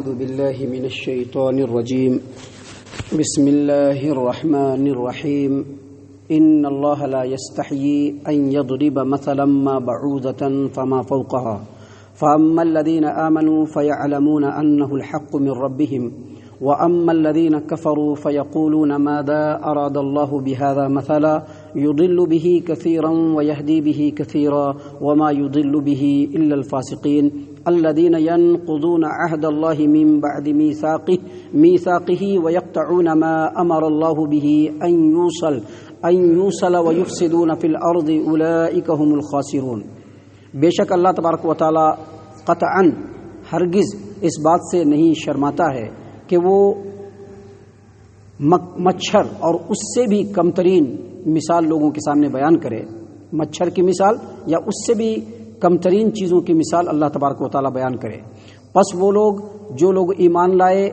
أعوذ بالله من الشيطان الرجيم. بسم الله الرحمن الرحيم. إن الله لا يستحيي أن يضرب مثلا ما بعوضة فما فوقها فأما الذين آمنوا فيعلمون أنه الحق من ربهم وأما الذين كفروا فيقولون ماذا أراد الله بهذا مثلا يضل به كثيرا ويهدي به كثيرا وما يضل به إلا الفاسقين الذين ينقضون عهد الله من بعد ميثاقه ويقطعون ما أمر الله به أن يوصل ويفسدون في الأرض أولئك هم الخاسرون. بے شک اللہ تبارک و تعالی قطعاً ہرگز اس بات سے نہیں شرماتا ہے کہ وہ مچھر اور اس سے بھی کمترین مثال لوگوں کے سامنے بیان کرے. مچھر کی مثال یا اس سے بھی کمترین چیزوں کی مثال اللہ تبارک و تعالی بیان کرے. پس وہ لوگ جو لوگ ایمان لائے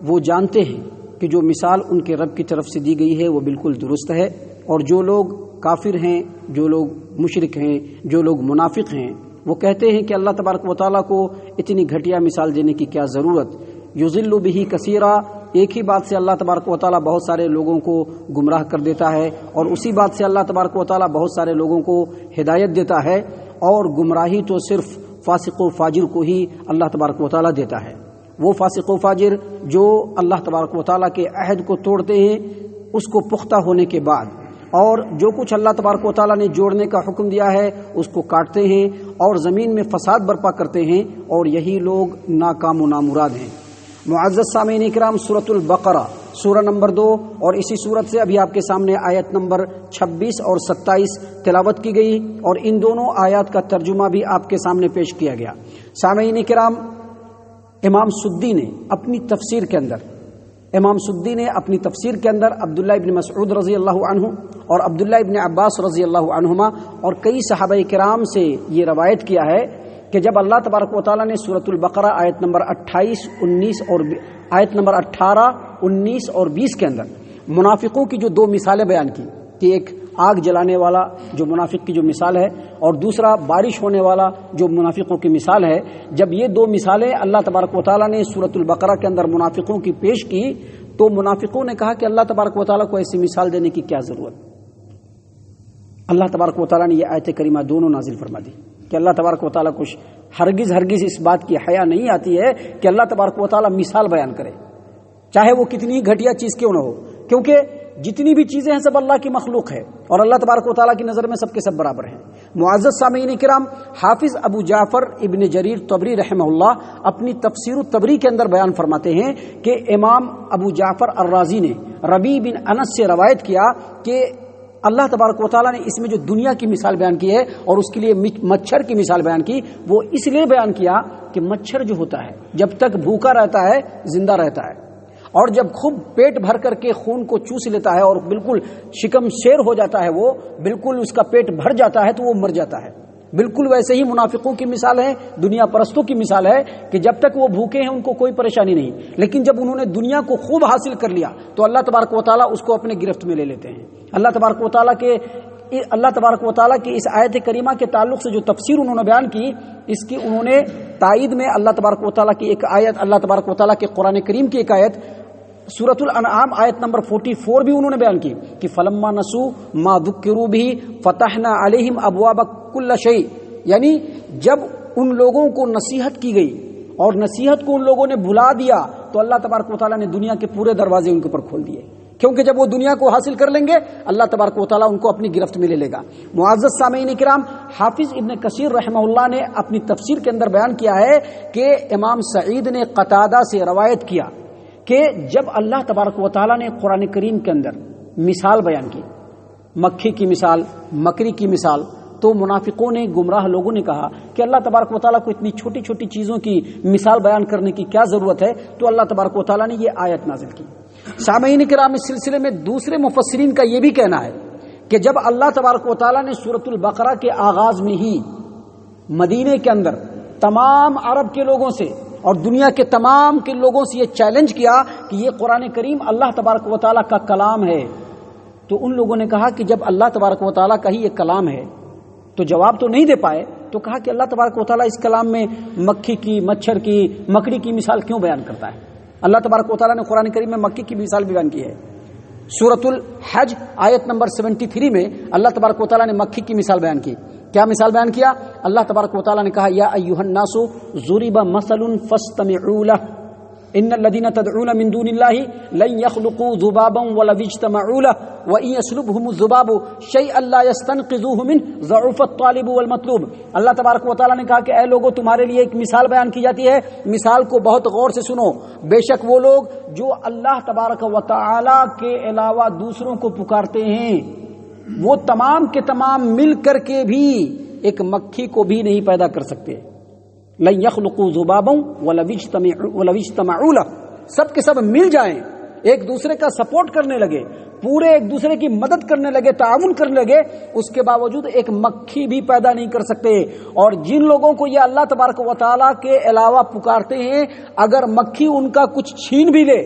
وہ جانتے ہیں کہ جو مثال ان کے رب کی طرف سے دی گئی ہے وہ بالکل درست ہے، اور جو لوگ کافر ہیں، جو لوگ مشرک ہیں، جو لوگ منافق ہیں، وہ کہتے ہیں کہ اللہ تبارک و تعالیٰ کو اتنی گھٹیا مثال دینے کی کیا ضرورت. یضل بہ کثیرا، ایک ہی بات سے اللہ تبارک و تعالیٰ بہت سارے لوگوں کو گمراہ کر دیتا ہے، اور اسی بات سے اللہ تبارک و تعالیٰ بہت سارے لوگوں کو ہدایت دیتا ہے، اور گمراہی تو صرف فاسق و فاجر کو ہی اللہ تبارک و تعالیٰ دیتا ہے. وہ فاسق و فاجر جو اللہ تبارک و تعالیٰ کے عہد کو توڑتے ہیں اس کو پختہ ہونے کے بعد، اور جو کچھ اللہ تبارک و تعالیٰ نے جوڑنے کا حکم دیا ہے اس کو کاٹتے ہیں اور زمین میں فساد برپا کرتے ہیں، اور یہی لوگ ناکام و نامراد ہیں. معزز سامعین کرام، سورۃ البقرہ سورہ نمبر 2 اور اسی سورت سے ابھی آپ کے سامنے آیت نمبر 26 اور 27 تلاوت کی گئی، اور ان دونوں آیات کا ترجمہ بھی آپ کے سامنے پیش کیا گیا. سامعین کرام، امام سدی نے اپنی تفسیر کے اندر عبداللہ ابن مسعود رضی اللہ عنہ اور عبداللہ ابن عباس رضی اللہ عنہما اور کئی صحابہ کرام سے یہ روایت کیا ہے کہ جب اللہ تبارک و تعالیٰ نے سورۃ البقرہ آیت نمبر 28، 19 اور آیت نمبر 18، 19 اور 20 کے اندر منافقوں کی جو دو مثالیں بیان کی کہ ایک آگ جلانے والا جو منافق کی جو مثال ہے، اور دوسرا بارش ہونے والا جو منافقوں کی مثال ہے، جب یہ دو مثالیں اللہ تبارک و تعالیٰ نے سورۃ البقرہ کے اندر منافقوں کی پیش کی تو منافقوں نے کہا کہ اللہ تبارک و تعالیٰ کو ایسی مثال دینے کی کیا ضرورت. اللہ تبارک و تعالیٰ نے یہ آیت کریمہ دونوں نازل فرما دی کہ اللہ تبارک و تعالیٰ کو ہرگز اس بات کی حیا نہیں آتی ہے کہ اللہ تبارک و تعالیٰ مثال بیان کرے، چاہے وہ کتنی گھٹیا چیز کیوں نہ ہو، کیونکہ جتنی بھی چیزیں ہیں سب اللہ کی مخلوق ہے اور اللہ تبارک و تعالیٰ کی نظر میں سب کے سب برابر ہیں. معزز سامعین کرام، حافظ ابو جعفر ابن جریر طبری رحمہ اللہ اپنی تفسیر الطبری کے اندر بیان فرماتے ہیں کہ امام ابو جعفر الرازی نے ربیع بن انس سے روایت کیا کہ اللہ تبارک و تعالیٰ نے اس میں جو دنیا کی مثال بیان کی ہے اور اس کے لیے مچھر کی مثال بیان کی، وہ اس لیے بیان کیا کہ مچھر جو ہوتا ہے جب تک بھوکا رہتا ہے زندہ رہتا ہے، اور جب خوب پیٹ بھر کر کے خون کو چوس لیتا ہے اور بالکل شکم شیر ہو جاتا ہے، وہ بالکل اس کا پیٹ بھر جاتا ہے تو وہ مر جاتا ہے. بالکل ویسے ہی منافقوں کی مثال ہے، دنیا پرستوں کی مثال ہے کہ جب تک وہ بھوکے ہیں ان کو کوئی پریشانی نہیں، لیکن جب انہوں نے دنیا کو خوب حاصل کر لیا تو اللہ تبارک و تعالیٰ اس کو اپنے گرفت میں لے لیتے ہیں. اللہ تبارک و تعالیٰ کی اس آیت کریمہ کے تعلق سے جو تفسیر انہوں نے بیان کی، اس کی انہوں نے تائید میں اللہ تبارک و تعالیٰ کی ایک آیت، اللہ تبارک و تعالیٰ کے قرآن کریم کی ایک آیت سورۃ الانعام آیت نمبر 44 بھی انہوں نے بیان کی کہ فلما نسوا ما ذکروا به فتحنا علیہم ابواب کل شیء، یعنی جب ان لوگوں کو نصیحت کی گئی اور نصیحت کو ان لوگوں نے بھلا دیا تو اللہ تبارک و تعالیٰ نے دنیا کے پورے دروازے ان کے اوپر کھول دیے، کیونکہ جب وہ دنیا کو حاصل کر لیں گے اللہ تبارک و تعالیٰ ان کو اپنی گرفت میں لے لے گا. معزز سامعین کرام، حافظ ابن کثیر رحمہ اللہ نے اپنی تفسیر کے اندر بیان کیا ہے کہ امام سعید نے قتادہ سے روایت کیا کہ جب اللہ تبارک و تعالیٰ نے قرآن کریم کے اندر مثال بیان کی، مکھی کی مثال، مکری کی مثال، تو منافقوں نے، گمراہ لوگوں نے کہا کہ اللہ تبارک و تعالیٰ کو اتنی چھوٹی چھوٹی چیزوں کی مثال بیان کرنے کی کیا ضرورت ہے، تو اللہ تبارک و تعالیٰ نے یہ آیت نازل کی. سامعین کرام، اس سلسلے میں دوسرے مفسرین کا یہ بھی کہنا ہے کہ جب اللہ تبارک و تعالیٰ نے سورۃ البقرہ کے آغاز میں ہی مدینے کے اندر تمام عرب کے لوگوں سے اور دنیا کے تمام کے لوگوں سے یہ چیلنج کیا کہ یہ قرآن کریم اللہ تبارک و تعالیٰ کا کلام ہے، تو ان لوگوں نے کہا کہ جب اللہ تبارک و تعالیٰ کا ہی یہ کلام ہے تو جواب تو نہیں دے پائے، تو کہا کہ اللہ تبارک و تعالیٰ اس کلام میں مکھی کی، مچھر کی، مکڑی کی مثال کیوں بیان کرتا ہے؟ اللہ تبارک و تعالیٰ نے قرآن کریم میں مکھی کی مثال بھی بیان کی ہے. سورۃ الحج آیت نمبر 73 میں اللہ تبارک و تعالیٰ نے مکھی کی مثال بیان کی. کیا مثال بیان کیا؟ اللہ تبارک و تعالیٰ نے کہا یا ایھا الناس ضرب مثل فاستمعوا له ان الذين تدعون من دون الله لن يخلقوا ذبابا ولو اجتمعوا له وان يسلبهم الذباب شيئا لا يستنقذوه منه ضعف الطالب والمطلوب. اللہ تبارک و تعالیٰ نے کہا کہ اے لوگو تمہارے لیے ایک مثال بیان کی جاتی ہے، مثال کو بہت غور سے سنو. بے شک وہ لوگ جو اللہ تبارک و تعالیٰ کے علاوہ دوسروں کو پکارتے ہیں وہ تمام کے تمام مل کر کے بھی ایک مکھی کو بھی نہیں پیدا کر سکتے. لن يخلقوا ذبابا ولو اجتمعوا له، سب کے سب مل جائیں، ایک دوسرے کا سپورٹ کرنے لگے، پورے ایک دوسرے کی مدد کرنے لگے، تعاون کرنے لگے، اس کے باوجود ایک مکھی بھی پیدا نہیں کر سکتے. اور جن لوگوں کو یہ اللہ تبارک و تعالیٰ کے علاوہ پکارتے ہیں، اگر مکھی ان کا کچھ چھین بھی لے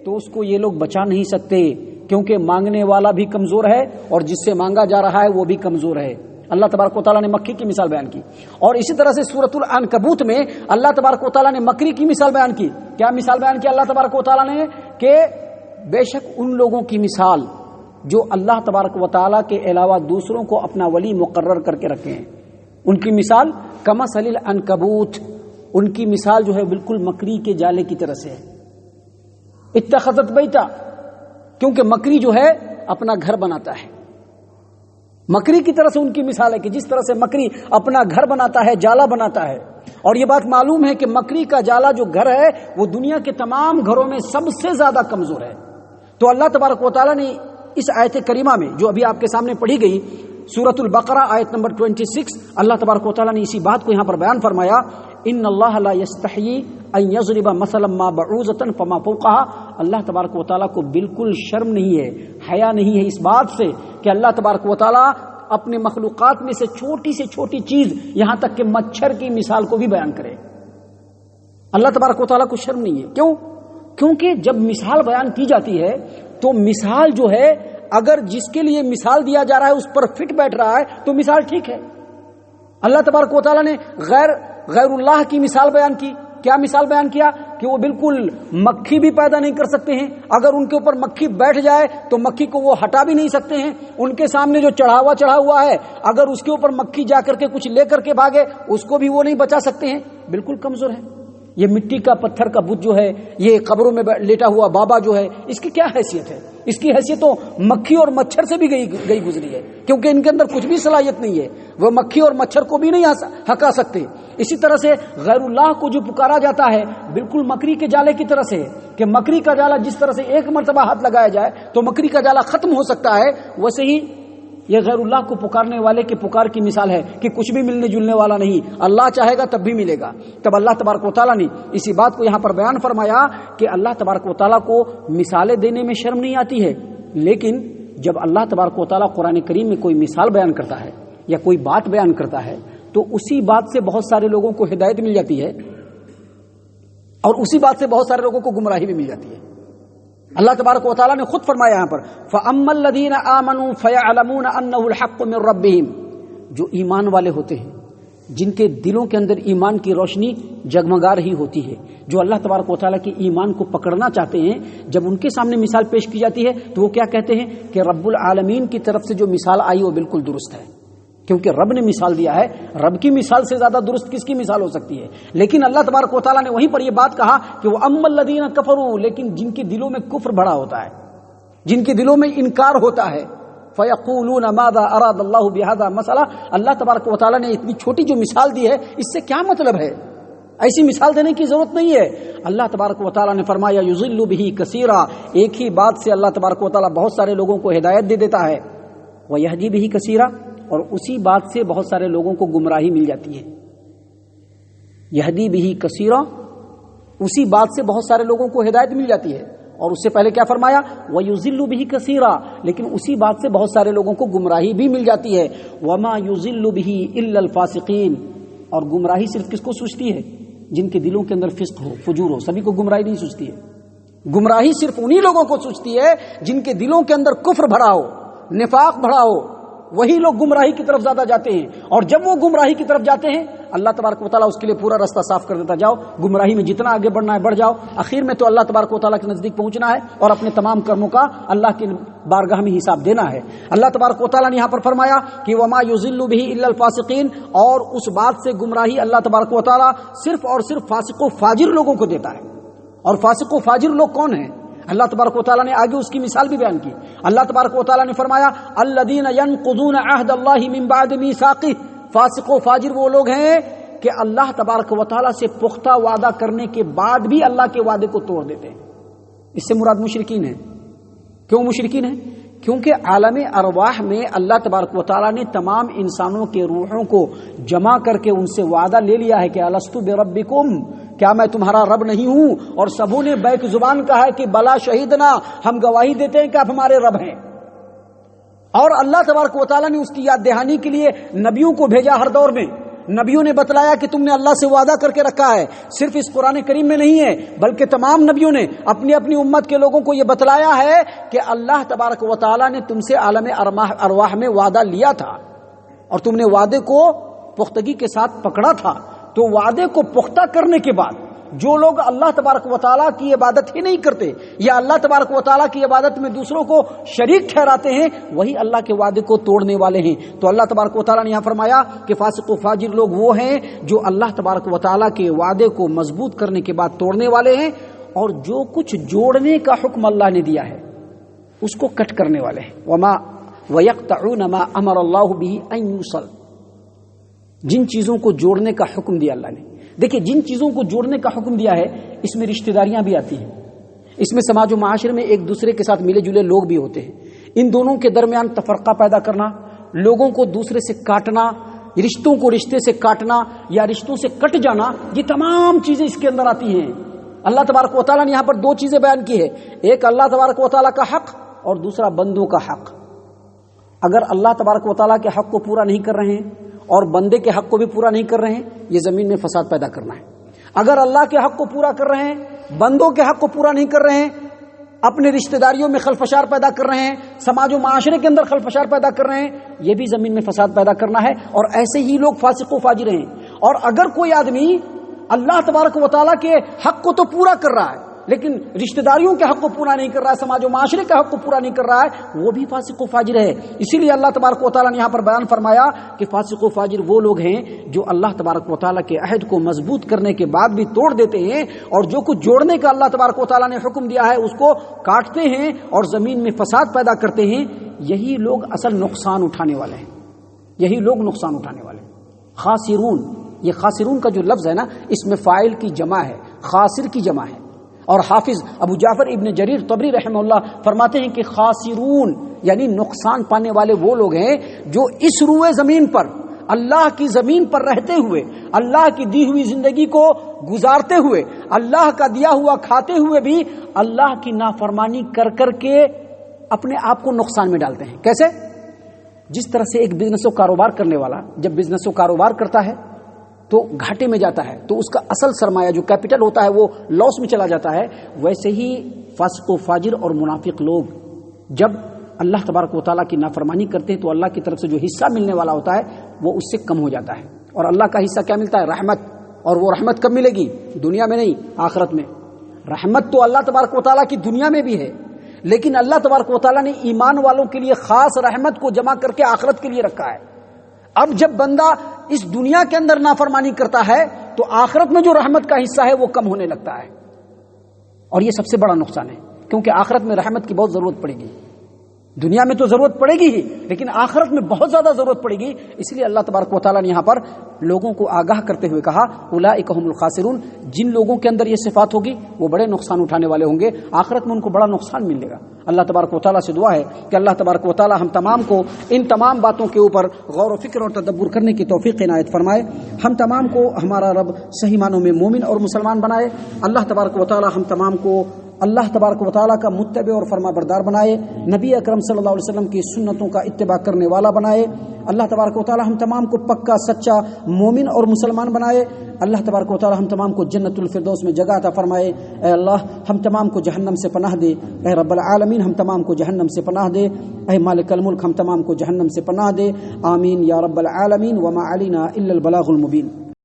تو اس کو یہ لوگ بچا نہیں سکتے، کیونکہ مانگنے والا بھی کمزور ہے اور جس سے مانگا جا رہا ہے وہ بھی کمزور ہے. اللہ تبارک و تعالیٰ نے مکھی کی مثال بیان کی. اور اسی طرح سے سورۃ العنکبوت میں اللہ تبارک و تعالیٰ نے مکری کی مثال بیان کی. کیا مثال بیان کی اللہ تبارک و تعالیٰ نے؟ کہ بے شک ان لوگوں کی مثال جو اللہ تبارک و تعالیٰ کے علاوہ دوسروں کو اپنا ولی مقرر کر کے رکھے ہیں، ان کی مثال کمثل العنکبوت، ان کی مثال جو ہے بالکل مکری کے جالے کی طرح سے ہے. اتخذت بیتا، کیونکہ مکری جو ہے اپنا گھر بناتا ہے. مکری کی طرح سے ان کی مثال ہے کہ جس طرح سے مکری اپنا گھر بناتا ہے، جالا بناتا ہے. اور یہ بات معلوم ہے کہ مکری کا جالا جو گھر ہے وہ دنیا کے تمام گھروں میں سب سے زیادہ کمزور ہے. تو اللہ تبارک و تعالیٰ نے اس آیت کریمہ میں جو ابھی آپ کے سامنے پڑھی گئی سورۃ البقرہ آیت نمبر 26، اللہ تبارک و تعالیٰ نے اسی بات کو یہاں پر بیان فرمایا ان اللہ لا یستحیی ان یضرب مثلا ما بعوضۃ فما فوقها. اللہ تبارک و تعالیٰ کو بالکل شرم نہیں ہے، حیا نہیں ہے اس بات سے کہ اللہ تبارک و تعالیٰ اپنے مخلوقات میں سے چھوٹی سے چھوٹی چیز یہاں تک کہ مچھر کی مثال کو بھی بیان کرے. اللہ تبارک و تعالیٰ کو شرم نہیں ہے. کیوں؟ کیونکہ جب مثال بیان کی جاتی ہے تو مثال جو ہے اگر جس کے لیے مثال دیا جا رہا ہے اس پر فٹ بیٹھ رہا ہے تو مثال ٹھیک ہے. اللہ تبارک و تعالیٰ نے غیر اللہ کی مثال بیان کی. کیا مثال بیان کیا؟ کہ وہ بالکل مکھی بھی پیدا نہیں کر سکتے ہیں، اگر ان کے اوپر مکھی بیٹھ جائے تو مکھی کو وہ ہٹا بھی نہیں سکتے ہیں. ان کے سامنے جو چڑھا ہوا ہے اگر اس کے اوپر مکھی جا کر کے کچھ لے کر کے بھاگے اس کو بھی وہ نہیں بچا سکتے ہیں، بالکل کمزور ہے. یہ مٹی کا پتھر کا بت جو ہے، یہ قبروں میں لیٹا ہوا بابا جو ہے، اس کی کیا حیثیت ہے؟ اس کی حیثیت تو مکھی اور مچھر سے بھی گئی گزری ہے، کیونکہ ان کے اندر کچھ بھی صلاحیت نہیں ہے، وہ مکھی اور مچھر کو بھی نہیں ہکا سکتے. اسی طرح سے غیر اللہ کو جو پکارا جاتا ہے بالکل مکری کے جالے کی طرح سے، کہ مکری کا جالا جس طرح سے ایک مرتبہ ہاتھ لگایا جائے تو مکری کا جالا ختم ہو سکتا ہے، ویسے ہی یہ غیر اللہ کو پکارنے والے کے پکار کی مثال ہے کہ کچھ بھی ملنے جلنے والا نہیں، اللہ چاہے گا تب بھی ملے گا. تب اللہ تبارک و تعالیٰ نے اسی بات کو یہاں پر بیان فرمایا کہ اللہ تبارک و تعالیٰ کو مثالیں دینے میں شرم نہیں آتی ہے، لیکن جب اللہ تبارک و تعالیٰ قرآن کریم میں کوئی مثال بیان کرتا ہے یا کوئی بات بیان کرتا ہے تو اسی بات سے بہت سارے لوگوں کو ہدایت مل جاتی ہے اور اسی بات سے بہت سارے لوگوں کو گمراہی بھی مل جاتی ہے. اللہ تبارک و تعالیٰ نے خود فرمایا یہاں پر فَأَمَّا الَّذِينَ آمَنُوا فَيَعْلَمُونَ أَنَّهُ الْحَقُّ مِنْ رَبِّهِمْ، جو ایمان والے ہوتے ہیں جن کے دلوں کے اندر ایمان کی روشنی جگمگا رہی ہوتی ہے، جو اللہ تبارک و تعالیٰ کے ایمان کو پکڑنا چاہتے ہیں، جب ان کے سامنے مثال پیش کی جاتی ہے تو وہ کیا کہتے ہیں کہ رب العالمین کی طرف سے جو مثال آئی وہ بالکل درست ہے، کیونکہ رب نے مثال دیا ہے. رب کی مثال سے زیادہ درست کس کی مثال ہو سکتی ہے؟ لیکن اللہ تبارک و تعالیٰ نے وہیں پر یہ بات کہا کہ وہ اما الذین کفروا، لیکن جن کے دلوں میں کفر بھرا ہوتا ہے، جن کے دلوں میں انکار ہوتا ہے، فیقولون ماذا اراد اللہ بہذا مثلا، اللہ تبارک و تعالیٰ نے اتنی چھوٹی جو مثال دی ہے اس سے کیا مطلب ہے؟ ایسی مثال دینے کی ضرورت نہیں ہے. اللہ تبارک و تعالیٰ نے فرمایا یضل بہ کثیرا، ایک ہی بات سے اللہ تبارک و تعالیٰ بہت سارے لوگوں کو ہدایت دے دیتا ہے، ویہدی بہ کثیرا، اور اسی بات سے بہت سارے لوگوں کو گمراہی مل جاتی ہے. یہدی بہ کثیرا، اسی بات سے بہت سارے لوگوں کو ہدایت مل جاتی ہے، اور اس سے پہلے کیا فرمایا وَيُضِلُّ بِهِ كَثِيرًا، لیکن اسی بات سے بہت سارے لوگوں کو گمراہی بھی مل جاتی ہے. وَمَا يُضِلُّ بِهِ إِلَّا الْفَاسِقِينَ، اور گمراہی صرف کس کو سوچتی ہے؟ جن کے دلوں کے اندر فسق ہو، فجور ہو. سبھی کو گمراہی نہیں سوچتی ہے. گمراہی صرف انہی لوگوں کو سوچتی ہے جن کے دلوں کے اندر کفر بھرا ہو، نفاق بھرا ہو، وہی لوگ گمراہی کی طرف زیادہ جاتے ہیں، اور جب وہ گمراہی کی طرف جاتے ہیں اللہ تبارک و تعالیٰ اس کے لیے پورا راستہ صاف کر دیتا، جاؤ گمراہی میں جتنا آگے بڑھنا ہے بڑھ جاؤ، آخر میں تو اللہ تبارک و تعالیٰ کے نزدیک پہنچنا ہے اور اپنے تمام کرموں کا اللہ کی بارگاہ میں حساب دینا ہے۔ اللہ تبارک و تعالیٰ نے یہاں پر فرمایا کہ وما یضل بہ الا الفاسقین، اور اس بات سے گمراہی اللہ تبارک و تعالیٰ صرف اور صرف فاسق و فاجر لوگوں کو دیتا ہے۔ اور فاسق و فاجر لوگ کون ہیں؟ اللہ تبارک و تعالیٰ نے آگے اس کی مثال بھی بیان کی۔ اللہ تبارک و تعالیٰ نے فرمایا الذین ینقضون عہد اللہ من بعد میثاقہ، فاسق و فاجر وہ لوگ ہیں کہ اللہ تبارک و تعالیٰ سے پختہ وعدہ کرنے کے بعد بھی اللہ کے وعدے کو توڑ دیتے ہیں۔ اس سے مراد مشرکین ہیں۔ کیوں مشرکین ہیں؟ کیونکہ عالم ارواح میں اللہ تبارک و تعالیٰ نے تمام انسانوں کے روحوں کو جمع کر کے ان سے وعدہ لے لیا ہے کہ الستو بربکم، کیا میں تمہارا رب نہیں ہوں؟ اور سبوں نے بیک زبان کہا ہے کہ بلا شہیدنا، ہم گواہی دیتے ہیں کہ آپ ہمارے رب ہیں۔ اور اللہ تبارک و تعالیٰ نے اس کی یاد دہانی کے لیے نبیوں کو بھیجا ہر دور میں، نبیوں نے بتلایا کہ تم نے اللہ سے وعدہ کر کے رکھا ہے، صرف اس قرآن کریم میں نہیں ہے بلکہ تمام نبیوں نے اپنی اپنی امت کے لوگوں کو یہ بتلایا ہے کہ اللہ تبارک و تعالیٰ نے تم سے عالم ارواح میں وعدہ لیا تھا اور تم نے وعدے کو پختگی کے ساتھ پکڑا تھا۔ تو وعدے کو پختہ کرنے کے بعد جو لوگ اللہ تبارک و تعالیٰ کی عبادت ہی نہیں کرتے یا اللہ تبارک و تعالیٰ کی عبادت میں دوسروں کو شریک ٹھہراتے ہیں، وہی اللہ کے وعدے کو توڑنے والے ہیں۔ تو اللہ تبارک و تعالیٰ نے یہاں فرمایا کہ فاسق و فاجر لوگ وہ ہیں جو اللہ تبارک و تعالیٰ کے وعدے کو مضبوط کرنے کے بعد توڑنے والے ہیں، اور جو کچھ جوڑنے کا حکم اللہ نے دیا ہے اس کو کٹ کرنے والے ہیں۔ وما وَيَقْطَعُونَ مَا أَمَرَ اللَّهُ بِهِ أَن يُوصَلَ، جن چیزوں کو جوڑنے کا حکم دیا اللہ نے، دیکھیں جن چیزوں کو جوڑنے کا حکم دیا ہے اس میں رشتہ داریاں بھی آتی ہیں، اس میں سماج و معاشرے میں ایک دوسرے کے ساتھ ملے جلے لوگ بھی ہوتے ہیں، ان دونوں کے درمیان تفرقہ پیدا کرنا، لوگوں کو دوسرے سے کاٹنا، رشتوں کو رشتے سے کاٹنا یا رشتوں سے کٹ جانا، یہ تمام چیزیں اس کے اندر آتی ہیں۔ اللہ تبارک و تعالیٰ نے یہاں پر دو چیزیں بیان کی ہے، ایک اللہ تبارک و تعالیٰ کا حق اور دوسرا بندوں کا حق۔ اگر اللہ تبارک و تعالیٰ کے حق کو پورا نہیں کر رہے ہیں اور بندے کے حق کو بھی پورا نہیں کر رہے ہیں، یہ زمین میں فساد پیدا کرنا ہے۔ اگر اللہ کے حق کو پورا کر رہے ہیں، بندوں کے حق کو پورا نہیں کر رہے ہیں، اپنے رشتہ داریوں میں خلفشار پیدا کر رہے ہیں، سماج و معاشرے کے اندر خلفشار پیدا کر رہے ہیں، یہ بھی زمین میں فساد پیدا کرنا ہے، اور ایسے ہی لوگ فاسق و فاجر ہیں۔ اور اگر کوئی آدمی اللہ تبارک و تعالیٰ کے حق کو تو پورا کر رہا ہے لیکن رشتہ داریوں کے حق کو پورا نہیں کر رہا ہے، سماج و معاشرے کے حق کو پورا نہیں کر رہا ہے، وہ بھی فاسق و فاجر ہے۔ اسی لیے اللہ تبارک و تعالیٰ نے یہاں پر بیان فرمایا کہ فاسق و فاجر وہ لوگ ہیں جو اللہ تبارک و تعالیٰ کے عہد کو مضبوط کرنے کے بعد بھی توڑ دیتے ہیں، اور جو کچھ جوڑنے کا اللہ تبارک و تعالیٰ نے حکم دیا ہے اس کو کاٹتے ہیں اور زمین میں فساد پیدا کرتے ہیں۔ یہی لوگ اصل نقصان اٹھانے والے ہیں، یہی لوگ نقصان اٹھانے والے ہیں۔ خاسرون، یہ خاسرون کا جو لفظ ہے نا، اس میں فاعل کی جمع ہے، خاسر کی جمع ہے۔ اور حافظ ابو جعفر ابن جریر طبری رحمہ اللہ فرماتے ہیں کہ خاسرون یعنی نقصان پانے والے وہ لوگ ہیں جو اس روئے زمین پر اللہ کی زمین پر رہتے ہوئے، اللہ کی دی ہوئی زندگی کو گزارتے ہوئے، اللہ کا دیا ہوا کھاتے ہوئے بھی اللہ کی نافرمانی کر کر کے اپنے آپ کو نقصان میں ڈالتے ہیں۔ کیسے؟ جس طرح سے ایک بزنس و کاروبار کرنے والا جب بزنس و کاروبار کرتا ہے تو گھاٹے میں جاتا ہے تو اس کا اصل سرمایہ جو کیپٹل ہوتا ہے وہ لاس میں چلا جاتا ہے، ویسے ہی فاسق و فاجر اور منافق لوگ جب اللہ تبارک و تعالیٰ کی نافرمانی کرتے ہیں تو اللہ کی طرف سے جو حصہ ملنے والا ہوتا ہے وہ اس سے کم ہو جاتا ہے، اور اللہ کا حصہ کیا ملتا ہے؟ رحمت۔ اور وہ رحمت کب ملے گی؟ دنیا میں نہیں، آخرت میں۔ رحمت تو اللہ تبارک و تعالیٰ کی دنیا میں بھی ہے، لیکن اللہ تبارک و تعالیٰ نے ایمان والوں کے لیے خاص رحمت کو جمع کر کے آخرت کے لیے رکھا ہے۔ اب جب بندہ اس دنیا کے اندر نافرمانی کرتا ہے تو آخرت میں جو رحمت کا حصہ ہے وہ کم ہونے لگتا ہے، اور یہ سب سے بڑا نقصان ہے، کیونکہ آخرت میں رحمت کی بہت ضرورت پڑے گی۔ دنیا میں تو ضرورت پڑے گی ہی، لیکن آخرت میں بہت زیادہ ضرورت پڑے گی۔ اس لیے اللہ تبارک و تعالیٰ نے یہاں پر لوگوں کو آگاہ کرتے ہوئے کہا اولئک هم الخاسرون، جن لوگوں کے اندر یہ صفات ہوگی وہ بڑے نقصان اٹھانے والے ہوں گے، آخرت میں ان کو بڑا نقصان ملے گا۔ اللہ تبارک و تعالیٰ سے دعا ہے کہ اللہ تبارک و تعالیٰ ہم تمام کو ان تمام باتوں کے اوپر غور و فکر اور تدبر کرنے کی توفیق عنایت فرمائے، ہم تمام کو ہمارا رب صحیح معنوں میں مومن اور مسلمان بنائے۔ اللہ تبارک و تعالیٰ ہم تمام کو اللہ تبارک و تعالیٰ کا متبع اور فرما بردار بنائے، نبی اکرم صلی اللہ علیہ وسلم کی سنتوں کا اتباع کرنے والا بنائے۔ اللہ تبارک و تعالیٰ ہم تمام کو پکا سچا مومن اور مسلمان بنائے۔ اللہ تبارک و تعالیٰ ہم تمام کو جنت الفردوس میں جگہ عطا فرمائے۔ اے اللہ ہم تمام کو جہنم سے پناہ دے، اے رب العالمین ہم تمام کو جہنم سے پناہ دے، اے مالک الملک ہم تمام کو جہنم سے پناہ دے، آمین یا رب العالمین۔ وما علینا الا البلاغ المبین۔